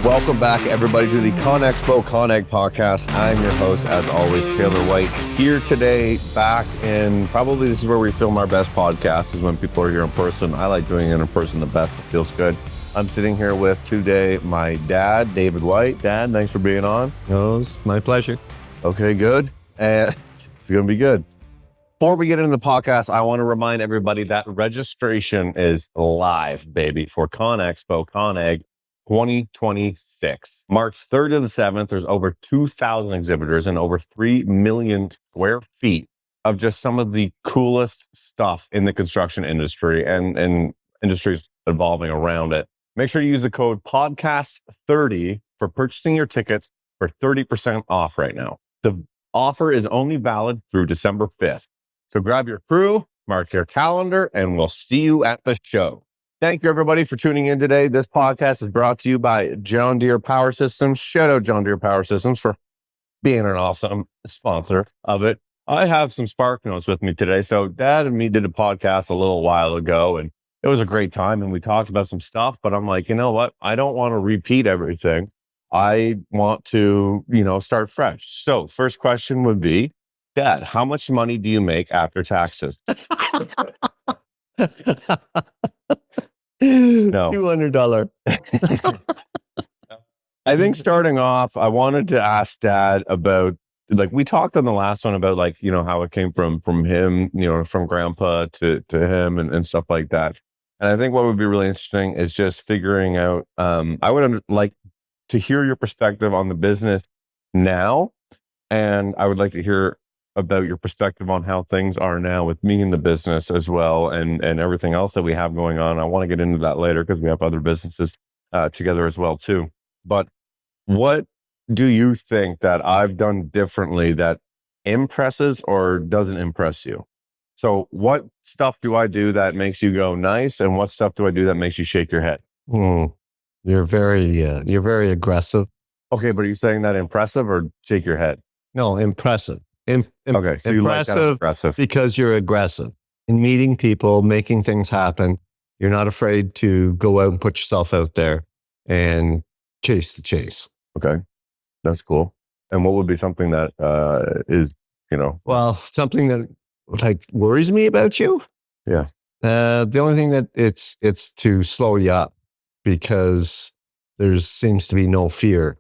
Welcome back, everybody, to the CONEXPO-CON podcast. I'm your host, as always, Taylor White. Here today, back in, probably this is where we film our best podcast, is when people are here in person. I like doing it in person the best. It feels good. I'm sitting here with today my dad, David White. Dad, thanks for being on. Oh, it's my pleasure. Okay, good. And it's going to be good. Before we get into the podcast, I want to remind everybody that registration is live, baby, for CONEXPO-CON 2026. March 3rd to the 7th, there's over 2,000 exhibitors and over 3 million square feet of just some of the coolest stuff in the construction industry and industries evolving around it. Make sure you use the code podcast30 for purchasing your tickets for 30% off right now. The offer is only valid through December 5th. So grab your crew, mark your calendar, and we'll see you at the show. Thank you, everybody, for tuning in today. This podcast is brought to you by John Deere Power Systems. Shout out John Deere Power Systems for being an awesome sponsor of it. I have some Spark Notes with me today. So Dad and me did a podcast a little while ago, and it was a great time, and we talked about some stuff, but I'm like, you know what? I don't want to repeat everything. I want to, start fresh. So first question would be, Dad, how much money do you make after taxes? No. $200. I think starting off, I wanted to ask Dad about, we talked on the last one about how it came from him, from grandpa to him and stuff like that. And I think what would be really interesting is just figuring out, I would like to hear your perspective on the business now. And I would like to hear about your perspective on how things are now with me in the business as well, and everything else that we have going on. I want to get into that later because we have other businesses together as well too. But what do you think that I've done differently that impresses or doesn't impress you? So what stuff do I do that makes you go nice, and what stuff do I do that makes you shake your head? You're very aggressive. Okay, but are you saying that impressive or shake your head? No, impressive. Okay, so you like that aggressive because you're aggressive in meeting people, making things happen. You're not afraid to go out and put yourself out there and chase the chase. Okay, that's cool. And what would be something that is, Well, something that worries me about you? Yeah. The only thing that it's to slow you up because there seems to be no fear,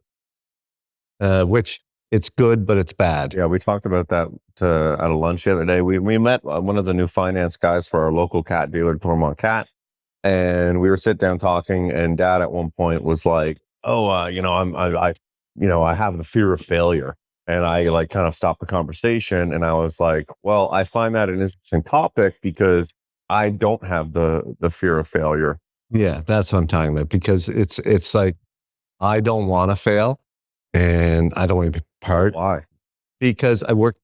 which it's good, but it's bad. Yeah, we talked about that at a lunch the other day. We met one of the new finance guys for our local cat dealer, Tormont Cat, and we were sitting down talking. And Dad at one point was like, "Oh, I have the fear of failure," and I kind of stopped the conversation, and I was like, "Well, I find that an interesting topic because I don't have the fear of failure." Yeah, that's what I'm talking about, because it's like I don't want to fail. And I don't want to be part. Why? Because I worked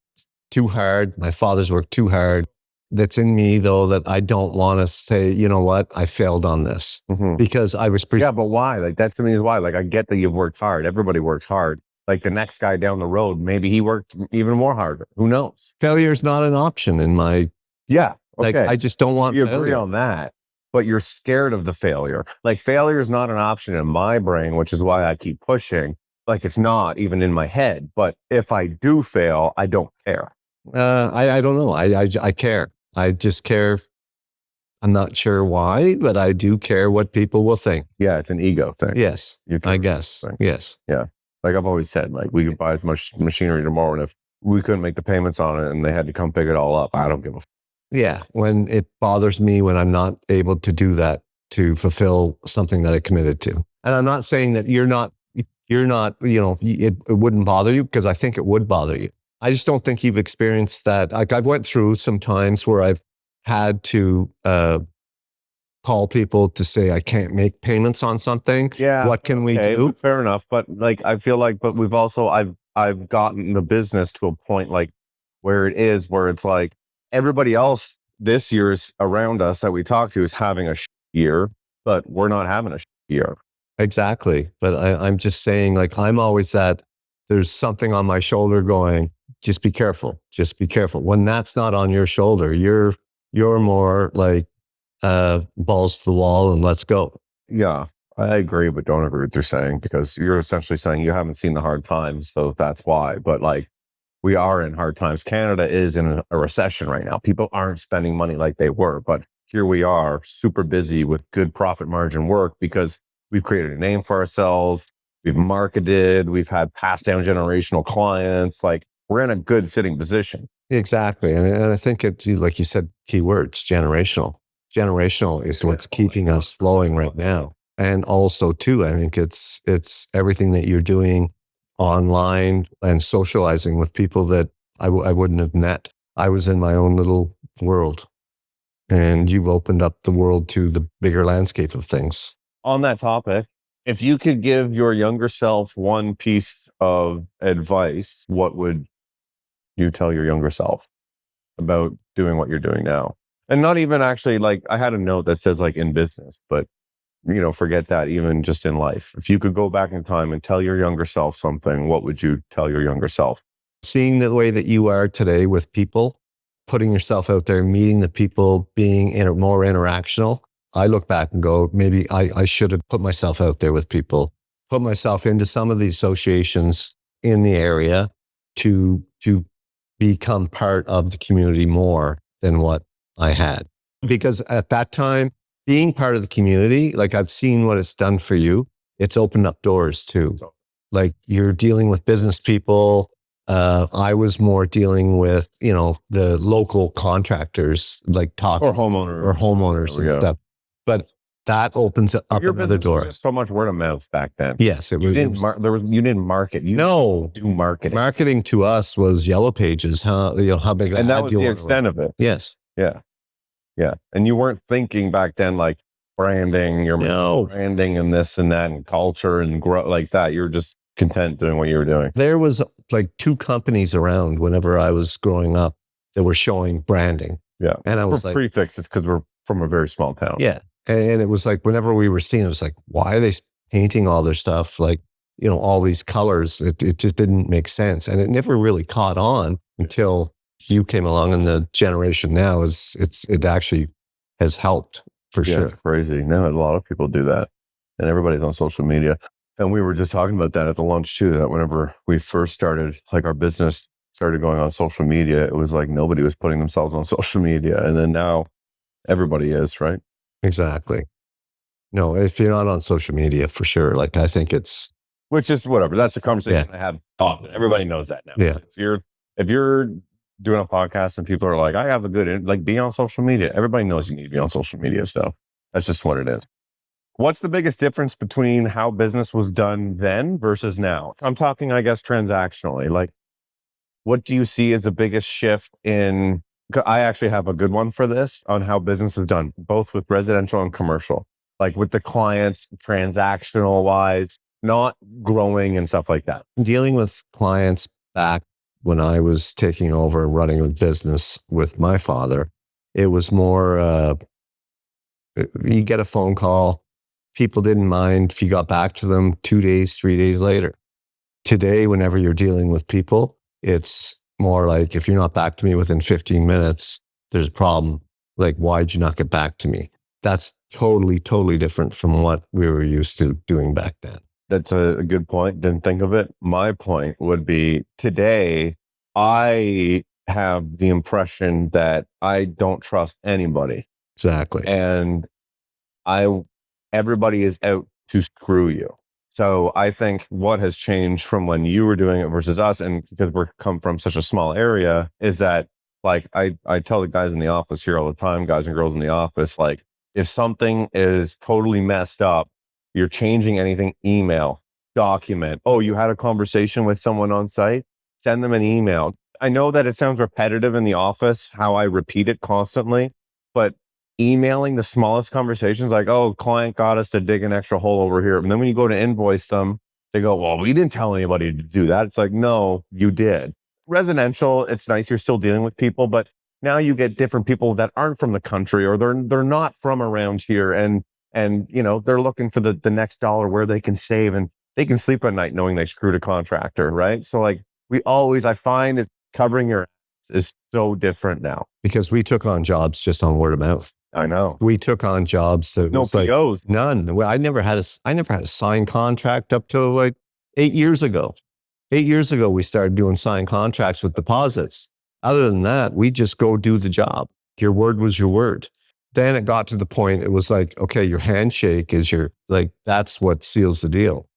too hard. My father's worked too hard. That's in me, though, that I don't want to say, you know what, I failed on this. Mm-hmm. Because I was... Yeah, but why? That to me is why. I get that you've worked hard. Everybody works hard. The next guy down the road, maybe he worked even more harder. Who knows? Failure is not an option in my... Yeah, okay. I just don't want failure. Agree on that. But you're scared of the failure. Failure is not an option in my brain, which is why I keep pushing. It's not even in my head, but if I do fail, I don't care. I don't know. I care. I just care. I'm not sure why, but I do care what people will think. Yeah, it's an ego thing. Yes, I guess. Yes. Yeah. I've always said, we could buy as much machinery tomorrow, and if we couldn't make the payments on it and they had to come pick it all up, I don't give a Yeah, when it bothers me when I'm not able to do that to fulfill something that I committed to. And I'm not saying that you're not, it wouldn't bother you, because I think it would bother you. I just don't think you've experienced that. I've went through some times where I've had to call people to say, I can't make payments on something. Yeah. What can we do? Fair enough. But I feel but we've also, I've gotten the business to a point where it's everybody else this year is around us that we talk to is having a year, but we're not having a year. Exactly. But I'm just saying, I'm always there's something on my shoulder going, just be careful. Just be careful. When that's not on your shoulder, you're more balls to the wall and let's go. Yeah. I agree, but don't agree with what you're saying, because you're essentially saying you haven't seen the hard times, so that's why. But like, we are in hard times. Canada is in a recession right now. People aren't spending money like they were, but here we are, super busy with good profit margin work because we've created a name for ourselves. We've marketed. We've had passed down generational clients. Like, we're in a good sitting position. Exactly. And I think it, like you said, keywords, generational. Generational is what's keeping us flowing right now. And also too, I think it's everything that you're doing online and socializing with people that I wouldn't have met. I was in my own little world, and you've opened up the world to the bigger landscape of things. On that topic, if you could give your younger self one piece of advice, what would you tell your younger self about doing what you're doing now? And not even actually, like, I had a note that says like in business, but forget that, even just in life. If you could go back in time and tell your younger self something, what would you tell your younger self? Seeing the way that you are today with people, putting yourself out there, meeting the people, being more interactional. I look back and go, maybe I should have put myself out there with people, put myself into some of the associations in the area to become part of the community more than what I had. Because at that time, being part of the community, like, I've seen what it's done for you. It's opened up doors too. Like, you're dealing with business people. I was more dealing with, the local contractors, like Or homeowners and stuff. But that opens up your another business door. was just so much word of mouth back then. Yes, it was. You didn't market. You No, do marketing. Marketing to us was Yellow Pages. How big? And that was the extent of it. Yes. Yeah. Yeah. And you weren't thinking back then like branding, branding and this and that and culture and grow like that. You were just content doing what you were doing. There was like 2 companies around whenever I was growing up that were showing branding. Yeah. And I was like, prefix, it's because we're from a very small town. Yeah. And it was like, whenever we were seeing, it was like, why are they painting all their stuff? Like, all these colors, it just didn't make sense. And it never really caught on until you came along, and the generation now it actually has helped for sure. It's crazy. Now a lot of people do that, and everybody's on social media. And we were just talking about that at the lunch too, that whenever we first started, like, our business started going on social media, it was like nobody was putting themselves on social media. And then now everybody is, right? Exactly. No, if you're not on social media, for sure. Like, I think it's, which is whatever. That's a conversation I have often. Everybody knows that now. Yeah. If you're doing a podcast and people are like, I have a good, like, be on social media. Everybody knows you need to be on social media. So that's just what it is. What's the biggest difference between how business was done then versus now? I'm talking, I guess, transactionally. Like, what do you see as the biggest shift in? I actually have a good one for this on how business is done, both with residential and commercial, like with the clients, transactional wise, not growing and stuff like that. Dealing with clients back when I was taking over and running a business with my father, it was more, you get a phone call. People didn't mind if you got back to them 2 days, 3 days later. Today, whenever you're dealing with people, it's more like, if you're not back to me within 15 minutes, there's a problem. Like, why'd you not get back to me? That's totally, totally different from what we were used to doing back then. That's a good point. Didn't think of it. My point would be, today, I have the impression that I don't trust anybody. Exactly. And everybody is out to screw you. So I think what has changed from when you were doing it versus us, and because we're come from such a small area, is that, like, I tell the guys in the office here all the time, guys and girls in the office, like, if something is totally messed up, you're changing anything, email, document. Oh, you had a conversation with someone on site? Send them an email. I know that it sounds repetitive in the office, how I repeat it constantly, but emailing the smallest conversations, like, oh, the client got us to dig an extra hole over here. And then when you go to invoice them, they go, well, we didn't tell anybody to do that. It's like, no, you did. Residential, it's nice. You're still dealing with people, but now you get different people that aren't from the country, or they're not from around here. And they're looking for the next dollar where they can save, and they can sleep at night knowing they screwed a contractor. Right. So, like, I find it, covering your ass is so different now. Because we took on jobs just on word of mouth. I know. We took on jobs that No was like POs. none. Well, I never had a signed contract up to like 8 years ago. 8 years ago, we started doing signed contracts with deposits. Other than that, we just go do the job. Your word was your word. Then it got to the point, it was like, okay, your handshake is that's what seals the deal.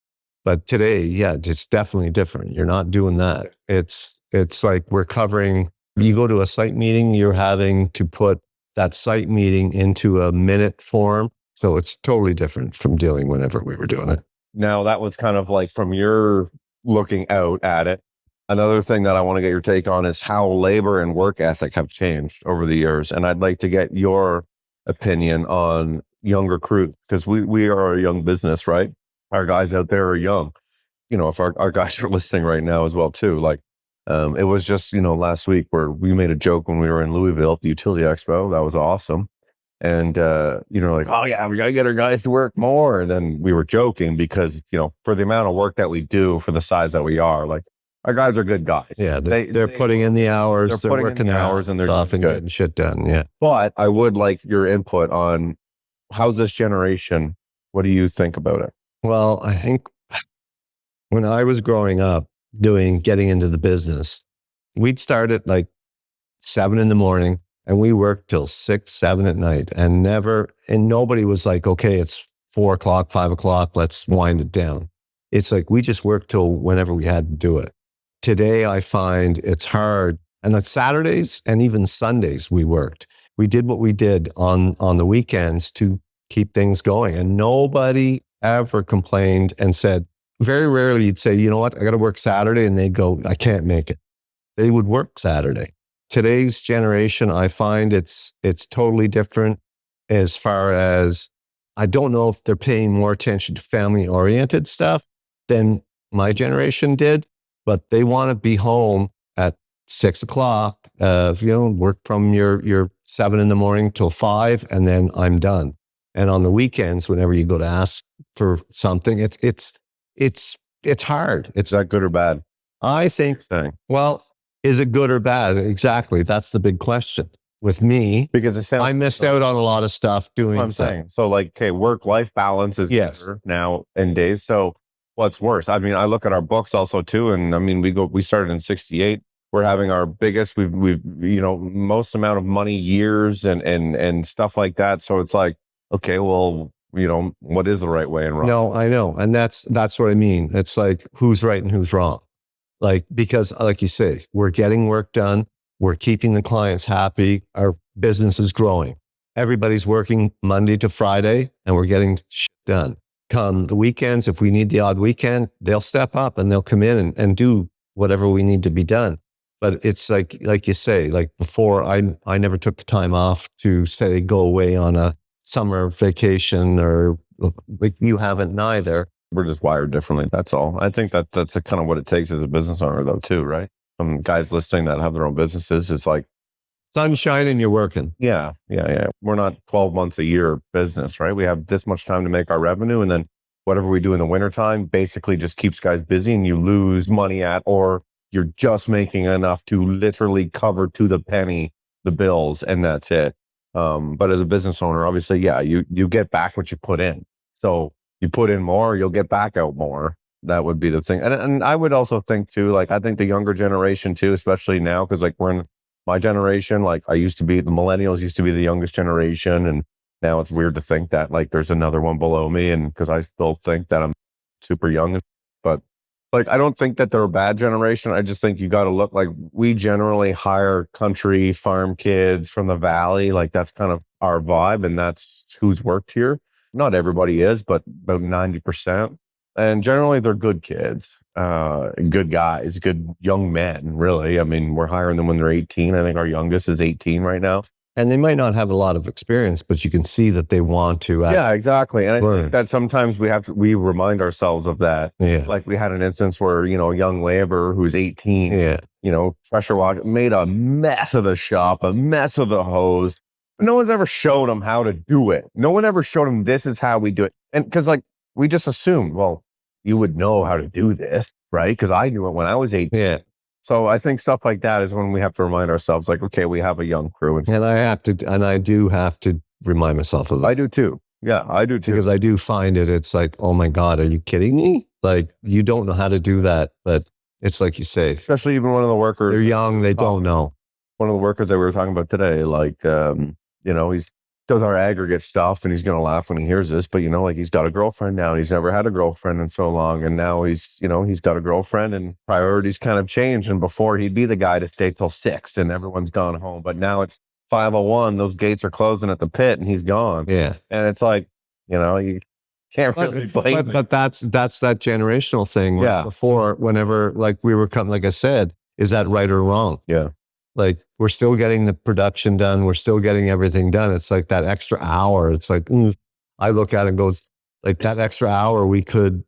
But today, yeah, it's definitely different. You're not doing that. It's like we're covering, you go to a site meeting, you're having to put that site meeting into a minute form. So it's totally different from dealing whenever we were doing it. Now, that was kind of like from your looking out at it. Another thing that I want to get your take on is how labor and work ethic have changed over the years. And I'd like to get your opinion on younger crew, because we are a young business, right? Our guys out there are young. If our guys are listening right now as well too, like it was just, last week where we made a joke when we were in Louisville at the Utility Expo. That was awesome. And, like, oh yeah, we got to get our guys to work more. And then we were joking because, for the amount of work that we do for the size that we are, like our guys are good guys. Yeah. They're putting in the hours, they're working the hours and they're stuff and getting shit done. Yeah. But I would like your input on how's this generation? What do you think about it? Well, I think when I was growing up getting into the business, we'd start at like 7 a.m. and we worked till 6, 7 at night, and nobody was like, okay, it's 4 o'clock, 5 o'clock, let's wind it down. It's like, we just worked till whenever we had to do it. Today, I find it's hard. And on Saturdays and even Sundays, we worked. We did what we did on the weekends to keep things going. And nobody ever complained and said, very rarely you'd say, you know what, I got to work Saturday. And they'd go, I can't make it. They would work Saturday. Today's generation, I find it's totally different as far as, I don't know if they're paying more attention to family-oriented stuff than my generation did, but they want to be home at 6 o'clock, work from your 7 a.m. till 5, and then I'm done. And on the weekends, whenever you go to ask for something, it's hard. Is that good or bad? I think, well, is it good or bad? Exactly. That's the big question. With me, because I missed out on a lot of stuff doing. What I'm saying. So like, okay, work-life balance is better now in days. So what's worse? I mean, I look at our books also too. And I mean, we started in 68. We're having our biggest, we've most amount of money years and stuff like that. So it's like, okay, well, what is the right way and wrong? No, I know. And that's what I mean. It's like, who's right and who's wrong? Like, because like you say, we're getting work done. We're keeping the clients happy. Our business is growing. Everybody's working Monday to Friday and we're getting shit done. Come the weekends, if we need the odd weekend, they'll step up and they'll come in and do whatever we need to be done. But it's like you say, like before, I never took the time off to say, go away on a summer vacation, or like you haven't neither. We're just wired differently. That's all. I think that's kind of what it takes as a business owner though too, right? Some guys listening that have their own businesses, it's like, sunshine and you're working. Yeah. We're not 12 months a year business, right? We have this much time to make our revenue, and then whatever we do in the wintertime basically just keeps guys busy, and you lose money or you're just making enough to literally cover to the penny the bills, and that's it. But as a business owner, obviously, yeah, you get back what you put in. So you put in more, you'll get back out more. That would be the thing. And I would also think too, like, I think the younger generation too, especially now, because like we're in my generation, like the millennials used to be the youngest generation. And now it's weird to think that like there's another one below me. And because I still think that I'm super young, but like, I don't think that they're a bad generation. I just think you got to look, like, we generally hire country farm kids from the valley. Like that's kind of our vibe, and that's who's worked here. Not everybody is, but about 90%. And generally they're good kids, good guys, good young men, really. I mean, we're hiring them when they're 18. I think our youngest is 18 right now. And they might not have a lot of experience, but you can see that they want to. Yeah, exactly. And I think that sometimes we remind ourselves of that. Yeah. Like we had an instance where, a young laborer who's 18, pressure washer, made a mess of the shop, a mess of the hose. No one's ever showed him how to do it. No one ever showed him this is how we do it. And because like, we just assumed, well, you would know how to do this, right? Because I knew it when I was 18. Yeah. So I think stuff like that is when we have to remind ourselves, like, okay, we have a young crew. And I do have to remind myself of that. I do too. Yeah, I do too. Because I do find it's like, oh my God, are you kidding me? Like, you don't know how to do that. But it's like you say, Especially even one of the workers. they're young, they don't know. One of the workers that we were talking about today, like, he's does our aggregate stuff, and he's going to laugh when he hears this, but like, he's got a girlfriend now, and he's never had a girlfriend in so long, and now he's got a girlfriend, and priorities kind of change. And before, he'd be the guy to stay till 6 and everyone's gone home, but now it's 5:01, those gates are closing at the pit, and he's gone. Yeah. And it's like, you can't really blame but that's that generational thing. Yeah. Before, whenever, like, we were coming, like I said, is that right or wrong? Yeah. Like, we're still getting the production done. We're still getting everything done. It's like that extra hour. It's like, I look at it and goes, like, that extra hour we could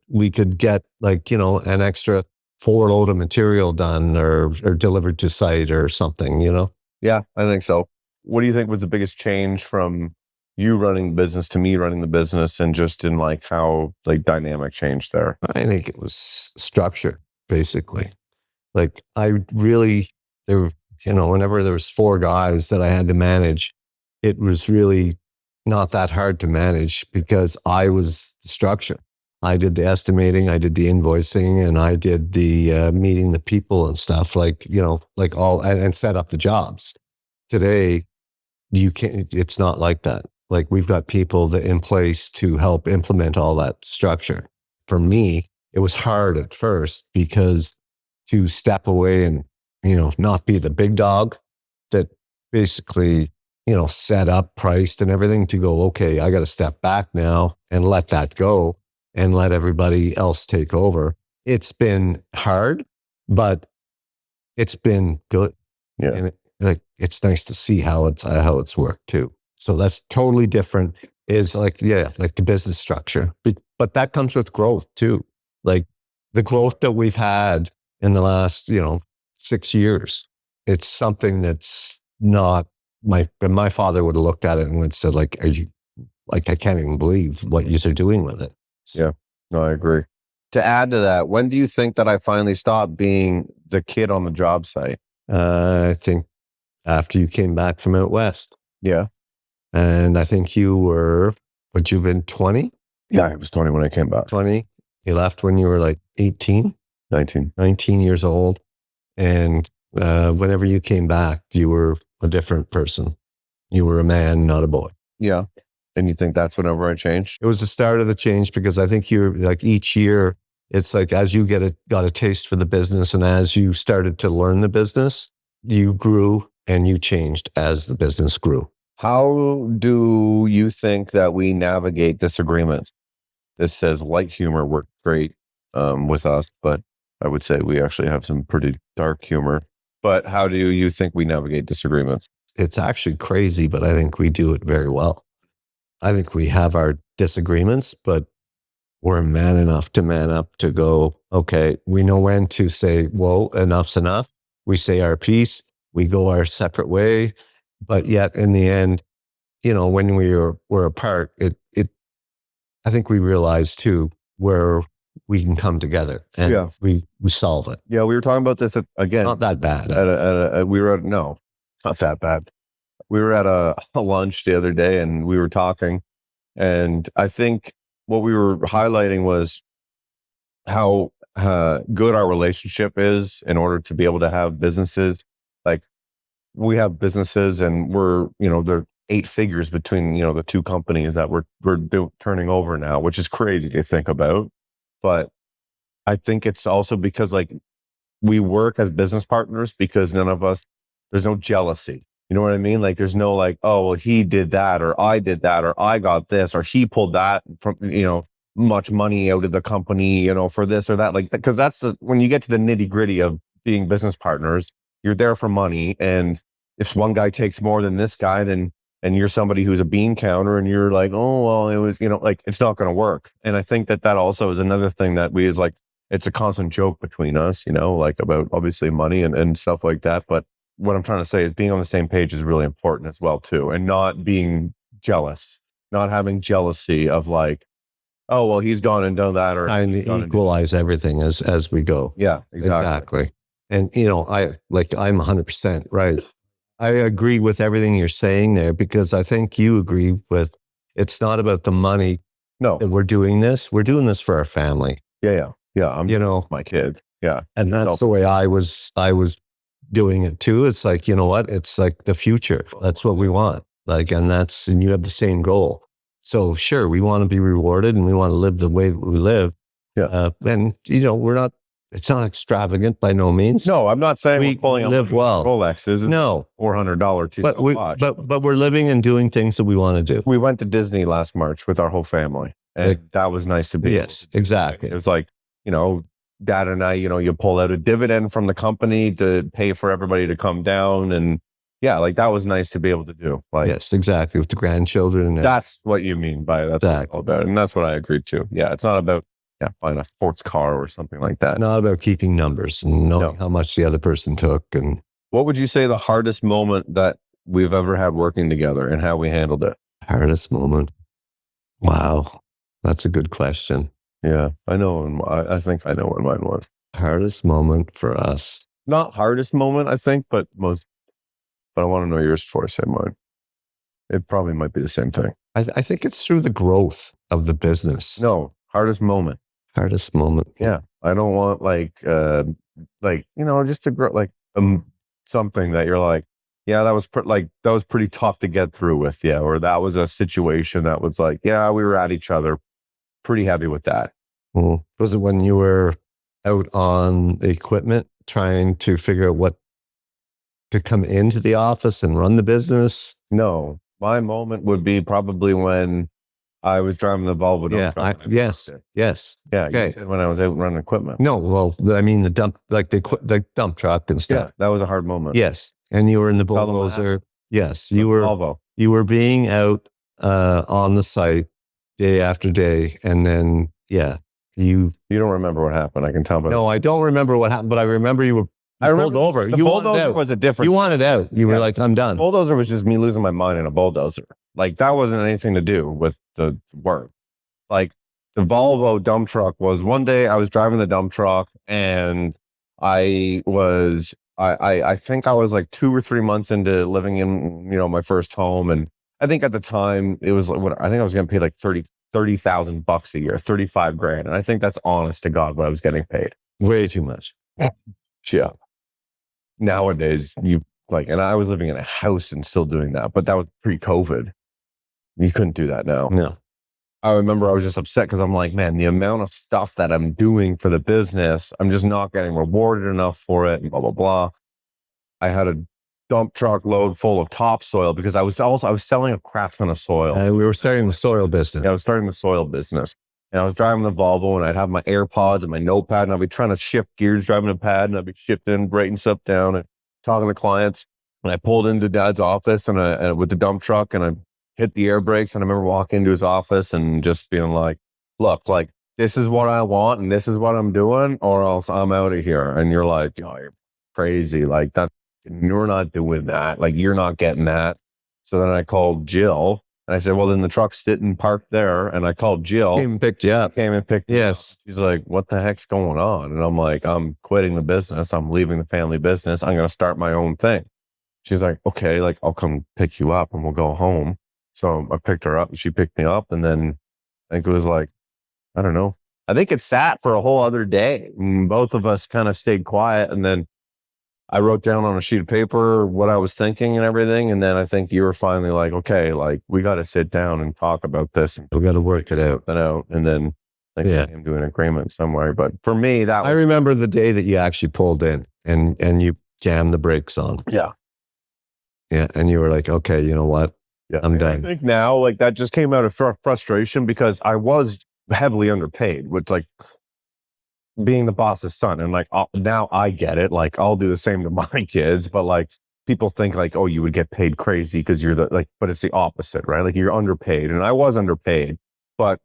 get, like, an extra 4 load of material done or delivered to site or something, Yeah, I think so. What do you think was the biggest change from you running the business to me running the business, and just in like how like dynamic changed there? I think it was structure, basically. Like, whenever there was 4 guys that I had to manage, it was really not that hard to manage because I was the structure. I did the estimating, I did the invoicing, and I did the meeting the people and stuff, like all, and set up the jobs. Today, it's not like that. Like, we've got people that in place to help implement all that structure. For me, it was hard at first because to step away and, not be the big dog that basically, set up, priced and everything, to go, okay, I got to step back now and let that go and let everybody else take over. It's been hard, but it's been good. Yeah. And it's nice to see how it's worked too. So that's totally different. Is like the business structure, but that comes with growth too. Like, the growth that we've had in the last 6 years, it's something that's not my father would have looked at it and would said, like, are you, like, I can't even believe what you are doing with it. Yeah, no, I agree. To add to that, when do you think that I finally stopped being the kid on the job site? I think after you came back from out west. Yeah. And I think you were, would you have been 20? Yeah, I was 20 when I came back. 20. You left when you were like 18? 19 years old. And whenever you came back, you were a different person. You were a man, not a boy. Yeah. And you think that's whenever I changed? It was the start of the change, because I think you're like, each year, it's like, as you got a taste for the business, and as you started to learn the business, you grew and you changed as the business grew. How do you think that we navigate disagreements? This says light humor worked great with us, but I would say we actually have some pretty dark humor. But how do you think we navigate disagreements? It's actually crazy, but I think we do it very well. I think we have our disagreements, but we're man enough to man up to go, okay, we know when to say, whoa, enough's enough. We say our piece, we go our separate way. But yet in the end, when we're apart, I think we realize too where we can come together and we solve it. Yeah, we were talking about this again. Not that bad. No, not that bad. We were at a lunch the other day, and we were talking, and I think what we were highlighting was how good our relationship is in order to be able to have businesses. Like, we have businesses, and we're, they're 8 figures between, the 2 companies that we're turning over now, which is crazy to think about. But I think it's also because, like, we work as business partners because there's no jealousy. You know what I mean? Like, there's no like, oh, well, he did that, or I did that, or I got this, or he pulled that from, much money out of the company, for this or that. Like, because when you get to the nitty gritty of being business partners, you're there for money. And if one guy takes more than this guy, then, and you're somebody who's a bean counter, and you're like, oh, well, it was, like, it's not going to work. And I think that also is another thing that it's a constant joke between us, like, about obviously money and stuff like that. But what I'm trying to say is being on the same page is really important as well too. And not being jealous, not having jealousy of like, oh, well, he's gone and done that, or and equalize everything as we go. Yeah, exactly. And I'm 100% right. I agree with everything you're saying there, because I think you agree with, it's not about the money No. that we're doing this. We're doing this for our family, Yeah. I'm my kids. Yeah. and that's the way I was doing it too. It's like, you know what? It's like the future. That's what we want. Like, and you have the same goal. So sure, we want to be rewarded and we want to live the way we live. Yeah. And it's not extravagant by no means. No, I'm not saying We we're pulling live well. Rolexes. No, $400 but watch. but we're living and doing things that we want to do. We went to Disney last March with our whole family, and that was nice to be. Yes, exactly. It was like, Dad and I, you pull out a dividend from the company to pay for everybody to come down, and yeah, like that was nice to be able to do. Like, yes, exactly, with the grandchildren. That's what you mean by that's what it's all about, and that's what I agreed to. Yeah, it's not about buying a sports car or something like that. Not about keeping numbers and knowing how much the other person took. And what would you say the hardest moment that we've ever had working together and how we handled it? Hardest moment? Wow, that's a good question. Yeah, I know. I think I know what mine was. Hardest moment for us. Not hardest moment, I think, but most. But I want to know yours before I say mine. It probably might be the same thing. I think it's through the growth of the business. No, hardest moment. Hardest moment. Yeah, I don't want just to grow something that you're like, yeah, that was that was pretty tough to get through with, yeah, or that was a situation that was like, yeah, we were at each other. Pretty happy with that. Was it when you were out on the equipment trying to figure out what to come into the office and run the business? No, my moment would be probably when I was driving the Volvo. Yes. Yeah. Okay. You said when I was out running equipment. No, well, I mean the dump, like the dump truck and stuff. Yeah, that was a hard moment. Yes, and you were in the bulldozer. Yes, you were. Volvo. You were being out on the site day after day, and then you don't remember what happened. I can tell. No, I don't remember what happened, but I remember you were. I pulled over. The bulldozer was a different. You wanted out. You were like, I'm done. Bulldozer was just me losing my mind in a bulldozer. Like that wasn't anything to do with the work. Like the Volvo dump truck was one day I was driving the dump truck and I think I was like 2 or 3 months into living in, my first home. And I think at the time it was I think I was getting paid like $30,000 a year, 35 grand. And I think that's honest to God what I was getting paid. Way too much. Yeah. Nowadays and I was living in a house and still doing that, but that was pre-COVID. You couldn't do that now. No. I remember I was just upset because I'm like, man, the amount of stuff that I'm doing for the business, I'm just not getting rewarded enough for it and blah, blah, blah. I had a dump truck load full of topsoil because I was selling a crap ton of soil. We were starting the soil business. Yeah, I was starting the soil business. And I was driving the Volvo and I'd have my AirPods and my notepad and I'd be trying to shift gears driving a pad and I'd be shifting, writing stuff down and talking to clients. And I pulled into Dad's office and with the dump truck and I hit the air brakes. And I remember walking into his office and just being like, look, like this is what I want and this is what I'm doing or else I'm out of here. And you're like, oh, you're crazy. Like that, you're not doing that. Like you're not getting that. So then I called Jill. And I said, well, then the truck's sitting parked there. And I called Jill. Came and picked you up. Yes. She's like, what the heck's going on? And I'm like, I'm quitting the business. I'm leaving the family business. I'm going to start my own thing. She's like, okay, like I'll come pick you up and we'll go home. So I picked her up and she picked me up. And then I think it was like, I don't know. I think it sat for a whole other day. And both of us kind of stayed quiet. And then I wrote down on a sheet of paper what I was thinking and everything. And then I think you were finally like, okay, like we got to sit down and talk about this. We got to work it out. And then we came to an agreement somewhere. But for me, I remember the day that you actually pulled in and you jammed the brakes on. Yeah. Yeah. And you were like, okay, you know what? Yeah, I'm done. I think now like that just came out of frustration because I was heavily underpaid, which like being the boss's son. And like, now I get it. Like I'll do the same to my kids, but like people think like, oh, you would get paid crazy because you're but it's the opposite, right? Like you're underpaid and I was underpaid, but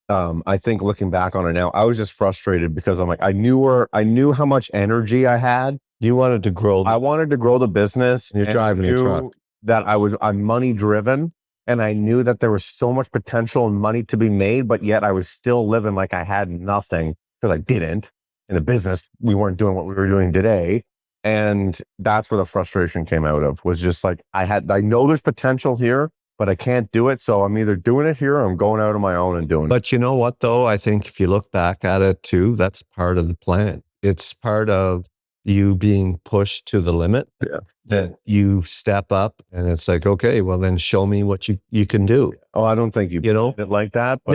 I think looking back on it now, I was just frustrated because I'm like, I knew how much energy I had. You wanted to grow. I wanted to grow the business. You're driving a truck. That I'm money driven and I knew that there was so much potential and money to be made, but yet I was still living like I had nothing because I didn't in the business. We weren't doing what we were doing today. And that's where the frustration came out of, was just like, I know there's potential here, but I can't do it. So I'm either doing it here or I'm going out on my own and doing it. But you know what, though? I think if you look back at it too, that's part of the plan. It's part of you being pushed to the limit. Yeah. That you step up and it's like, okay, well then show me what you can do. Oh, I don't think you know it like that. But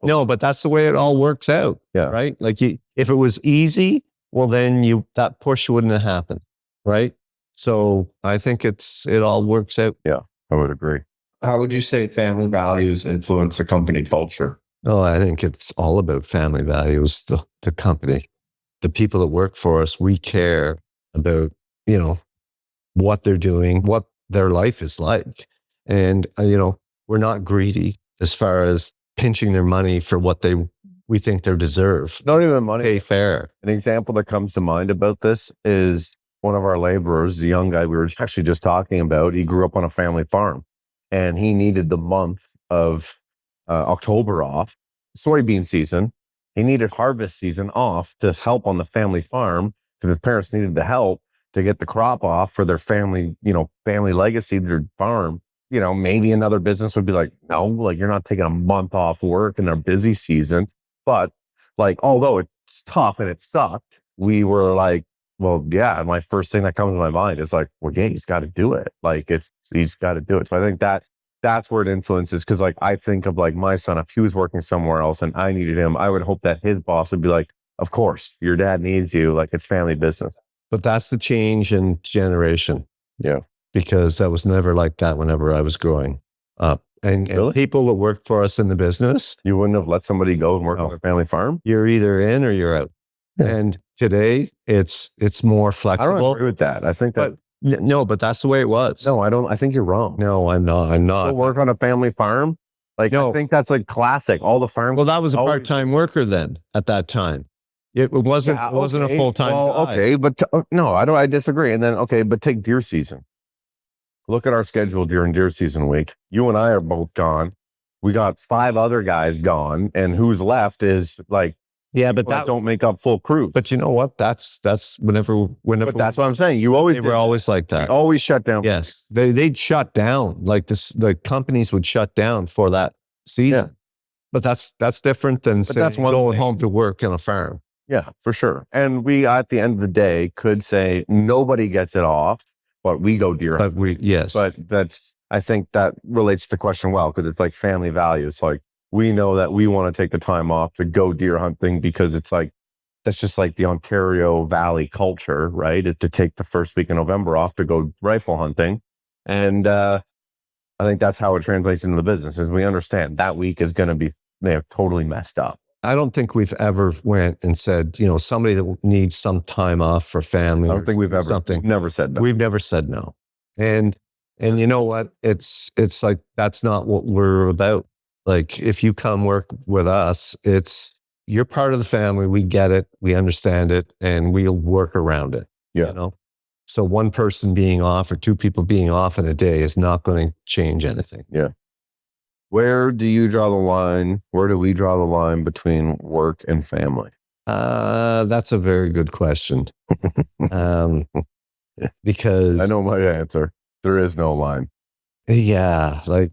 No, but that's the way it all works out. Yeah. Right. Like if it was easy, well then that push wouldn't have happened. Right. So I think it all works out. Yeah, I would agree. How would you say family values influence the company culture? Oh, I think it's all about family values, the company, the people that work for us. We care about, what they're doing, what their life is like. And, we're not greedy as far as pinching their money for what we think they deserve. Not even money. Pay fair. An example that comes to mind about this is one of our laborers, the young guy we were actually just talking about. He grew up on a family farm and he needed the month of October off, soybean season. He needed harvest season off to help on the family farm because his parents needed the help to get the crop off for their family, family legacy, their farm. Maybe another business would be like, no, like you're not taking a month off work in their busy season. But like, although it's tough and it sucked, we were like, well, yeah. My first thing that comes to my mind is like, well, yeah, he's got to do it. Like he's got to do it. So I think that's where it influences. Cause like, I think of like my son, if he was working somewhere else and I needed him, I would hope that his boss would be like, of course, your dad needs you. Like it's family business. But that's the change in generation. Yeah. Because that was never like that whenever I was growing up. And Really? people that worked for us in the business, You wouldn't have let somebody go and work on their family farm? you're either in or you're out. Yeah. And today it's more I flexible. don't agree with that. I think that, No, but that's the way it was. no, I don't. I think you're wrong. No, I'm not. To work on a family farm? Like, No. I think that's like classic. All the farms. Well, that was a always- part-time worker then at that time. It wasn't Yeah, it wasn't okay. a full-time Well, guy. okay, but no, I disagree. And then, okay, but take deer season. Look at our schedule during deer season week. You and I are both gone. We got 5 other guys gone, and who's left is like, Yeah, but that don't make up full crew. But you know what? That's whenever But that's what I'm saying. You always they did were that. always like We that. always shut down. Yes, they'd shut down like this. The companies would shut down for that season. Yeah. But that's different than But that's one going thing. home to work on a farm. Yeah, for sure. And we, at the end of the day, could say nobody gets it off, but we go deer hunting. Yes, But I think that relates to the question well, because it's like family values. Like we know that we want to take the time off to go deer hunting because it's like, that's just like the Ontario Valley culture, right? To take the first week in November off to go rifle hunting. And I think that's how it translates into the business is we understand that week is going to be totally messed up. I don't think we've ever went and said, somebody that needs some time off for family. I don't think we've ever something. never said no. We've never said no. And you know what? It's like, that's not what we're about. Like if you come work with us, you're part of the family. We get it. We understand it and we'll work around it. Yeah. So one person being off or 2 people being off in a day is not going to change anything. Yeah. Where do you draw the line? Where do we draw the line between work and family? That's a very good question. Because I know my answer. There is no line. yeah, like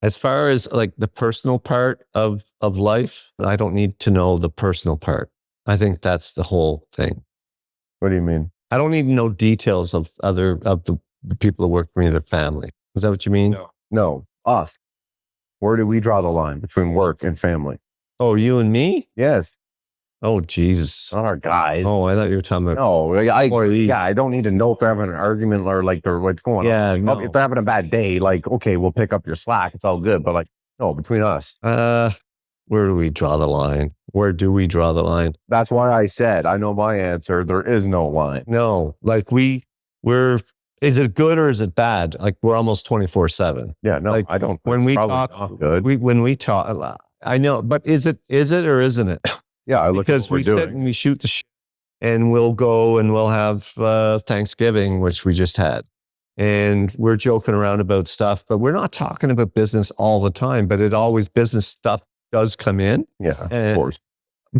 as far as like the personal part of life, I don't need to know the personal part. I think that's the whole thing. What do you mean? I don't need to know details of the people that work for me, their family. Is that what you mean? No, us. Where do we draw the line between work and family? Oh, you and me? Yes, Oh, Jesus. not our guys. Oh, I thought you were talking about. No, Employees. I don't need to know if they're having an argument or like they're what's going on. Yeah, Like, no. if they're having a bad day, like, okay, we'll pick up your slack. It's all good. But like, no, between us. Where do we draw the line? Where do we draw the line? That's why I said, I know my answer. There is no line. No, like we're, is it good or is it bad? Like we're almost 24/7. Yeah, no, Like, I don't. when it's we probably talk- not good. When we talk, I know, but is it or isn't it? Yeah, I look Because at what we we're sit doing. and we shoot the shit and we'll go and we'll have Thanksgiving, which we just had. And we're joking around about stuff, but we're not talking about business all the time, but business stuff does come in. Yeah, of And- course.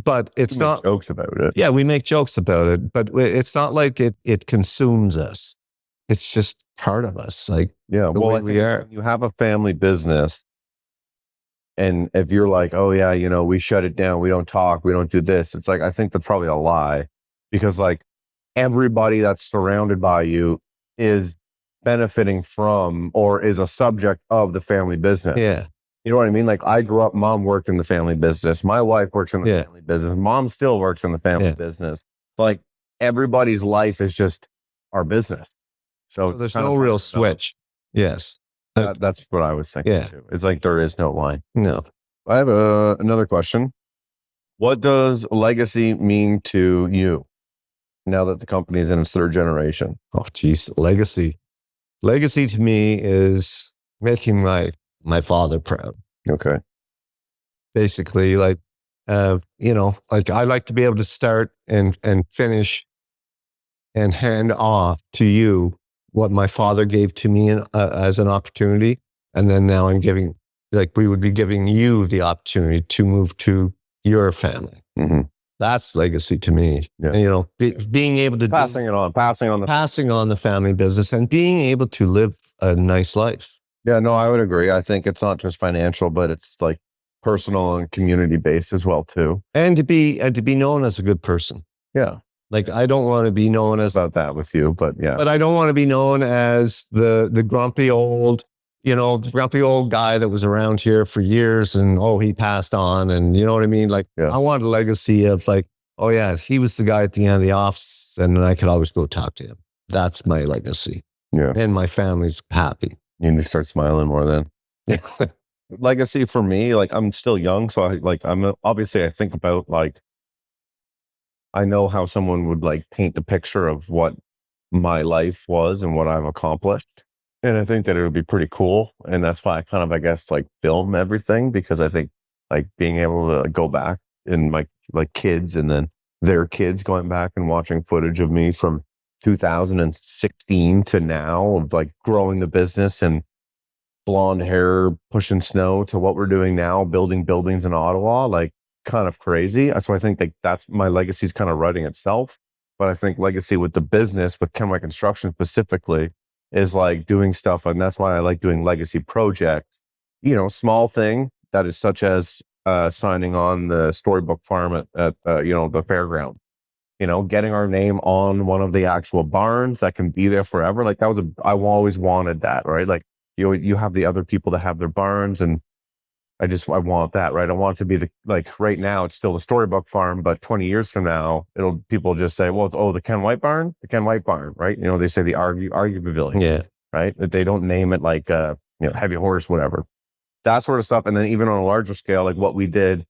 but it's We make not. jokes about it. Yeah, we make jokes about it, but it's not like it consumes us. It's just part of us. Like, Yeah. the Well, way I we think are. when you have a family business, and if you're like, oh yeah, we shut it down, we don't talk, we don't do this, it's like, I think that's probably a lie, because like everybody that's surrounded by you is benefiting from or is a subject of the family business. Yeah. You know what I mean? Like, I grew up, mom worked in the family business. My wife works in the Yeah. family business. Mom still works in the family Yeah. business. Like, everybody's life is just our business. So So there's kind of no hard real to develop. switch. Yes. That's what I was thinking Yeah. too. It's like there is no line. No. I have another question. What does legacy mean to you now that the company is in its third generation? Oh, geez. Legacy. Legacy to me is making my father proud. Okay. Basically, like, like I like to be able to start and finish and hand off to you what my father gave to me as an opportunity. And then now I'm giving, like, we would be giving you the opportunity to move to your family. Mm-hmm. That's legacy to me. Yeah. And, being able to Passing on the family business and being able to live a nice life. Yeah, no, I would agree. I think it's not just financial, but it's like personal and community based as well too. And to be known as a good person. Yeah. Like, I don't want to be known as, About that with you, but yeah. but I don't want to be known as the grumpy old, grumpy old guy that was around here for years and, oh, he passed on. And you know what I mean? Like, Yeah. I want a legacy of like, oh yeah, he was the guy at the end of the office and I could always go talk to him. That's my legacy. Yeah. And my family's happy. You need to start smiling more then. Legacy for me, like, I'm still young. So I think about, like, I know how someone would like paint the picture of what my life was and what I've accomplished. And I think that it would be pretty cool. And that's why I kind of, I guess, like, film everything, because I think like being able to go back and my like kids and then their kids going back and watching footage of me from 2016 to now of like growing the business and blonde hair, pushing snow, to what we're doing now, building buildings in Ottawa, like, kind of crazy. So I think like that's my legacy is kind of writing itself. But I think legacy with the business, with Kenway Construction specifically, is like doing stuff. And that's why I like doing legacy projects, small thing that is such as signing on the Storybook Farm at the fairground, getting our name on one of the actual barns that can be there forever. Like, I've always wanted that, right? Like, you have the other people that have their barns, and I want that, right? I want it to be like right now it's still the Storybook Farm, but 20 years from now, people just say, well, the Ken White barn, right? They say the argue pavilion, Yeah. right? That they don't name it like, heavy horse, whatever, that sort of stuff. And then even on a larger scale, like what we did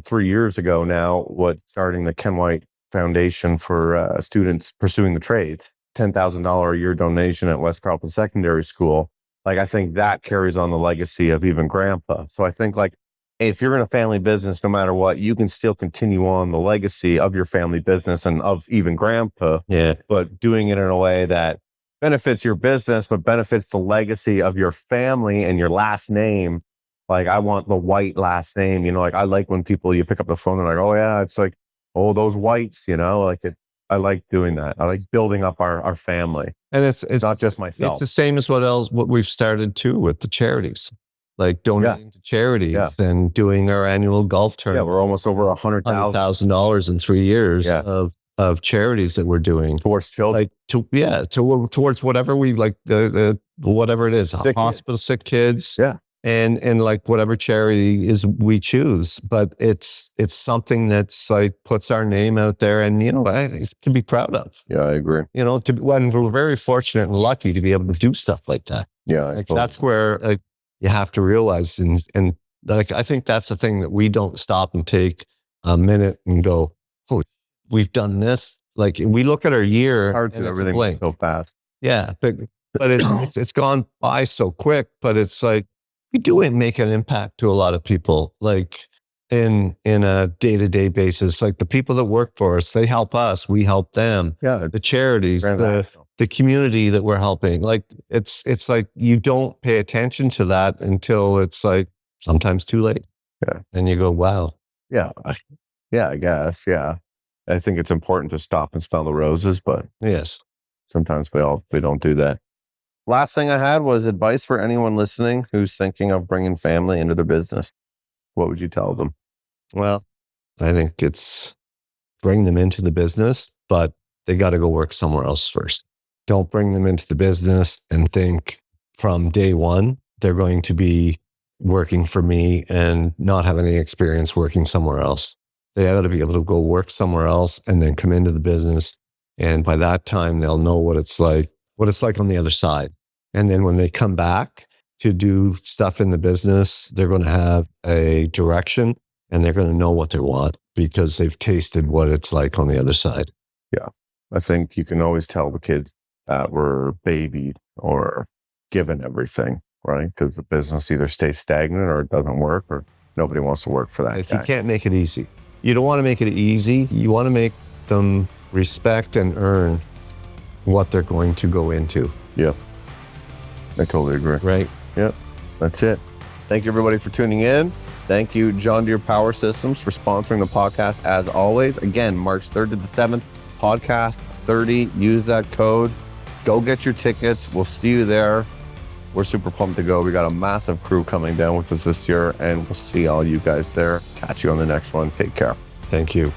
3 years ago now, starting the Ken White Foundation for students pursuing the trades, $10,000 a year donation at West Carleton Secondary School. Like, I think that carries on the legacy of even grandpa. So I think, like, if you're in a family business, no matter what, you can still continue on the legacy of your family business and of even grandpa. Yeah. But doing it in a way that benefits your business, but benefits the legacy of your family and your last name. Like, I want the White last name, like, I like when you pick up the phone and they're like, oh yeah, it's like, oh, those Whites, like it. I like doing that. I like building up our family. And it's not just myself. It's the same as what we've started too with the charities, like donating to charities and doing our annual golf tournament. Yeah, we're almost over $100,000 in 3 years of charities that we're doing towards children. Like towards whatever we like, the whatever it is, sick kids. Yeah. And like whatever charity is we choose, but it's something that's like puts our name out there, and I think it's to be proud of. Yeah, I agree. When we're very fortunate and lucky to be able to do stuff like that. Yeah, that's where you have to realize, and like I think that's the thing that we don't stop and take a minute and go, oh, we've done this. Like, we look at our year, hard to everything so fast. Yeah, but it's gone by so quick. But it's like, we do make an impact to a lot of people, like in a day-to-day basis. Like, the people that work for us, they help us, we help them. Yeah. The charities, the community that we're helping. Like, it's like you don't pay attention to that until it's like sometimes too late. Yeah. And you go, wow. Yeah. Yeah, I guess. Yeah. I think it's important to stop and smell the roses, but Yes. sometimes we don't do that. Last thing I had was advice for anyone listening who's thinking of bringing family into their business. What would you tell them? Well, I think it's bring them into the business, but they got to go work somewhere else first. Don't bring them into the business and think from day one they're going to be working for me and not have any experience working somewhere else. They got to be able to go work somewhere else and then come into the business. And by that time, they'll know what it's like on the other side. And then when they come back to do stuff in the business, they're going to have a direction and they're going to know what they want because they've tasted what it's like on the other side. Yeah. I think you can always tell the kids that we're babied or given everything, right? Because the business either stays stagnant or it doesn't work or nobody wants to work for that If guy. you can't make it easy, you don't want to make it easy. You want to make them respect and earn what they're going to go into. Yeah. I totally agree. Right? Yep. That's it. Thank you, everybody, for tuning in. Thank you, John Deere Power Systems, for sponsoring the podcast as always. Again, March 3rd to the 7th, podcast 30. Use that code. Go get your tickets. We'll see you there. We're super pumped to go. We got a massive crew coming down with us this year, and we'll see all you guys there. Catch you on the next one. Take care. Thank you.